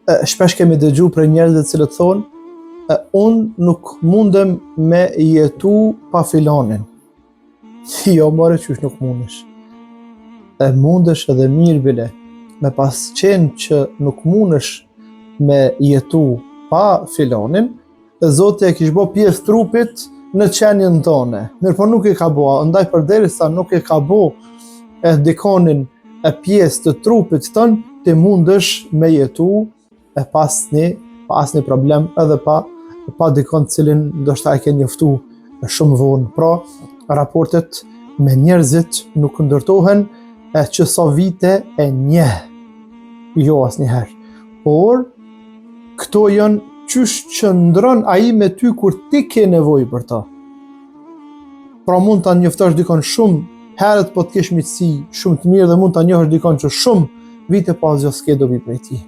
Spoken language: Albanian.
shpesh kemi dëgju për njerëzve të cilët thonë unë nuk mundem me jetu pa filanin. Jo, more qysh nuk mundesh. Mundesh edhe mirë bile, me pas qenë që nuk mundesh me jetu pa filanin, Zoti e kish bë pjesë trupit në qenjen tone. Mirë po nuk i ka bë, ndaj përderisa nuk i ka bë dikonin pjesë të trupit tën, ti mundesh me jetu pa asnjë problem, edhe pa dikon cilin ndoshta e ke njoftu shumë vonë. Pra, raportet me njerëzit nuk ndërtohen që sa vite e njeh, jo asnjëherë. Por këto janë qysh qëndron ai me ty kur ti ke nevojë për ta. Pra mund ta njoftosh dikon shumë herët, po të kesh miqësi shumë të mirë, dhe mund ta njohësh dikon që shumë vite pas s'ke dobi prej tij.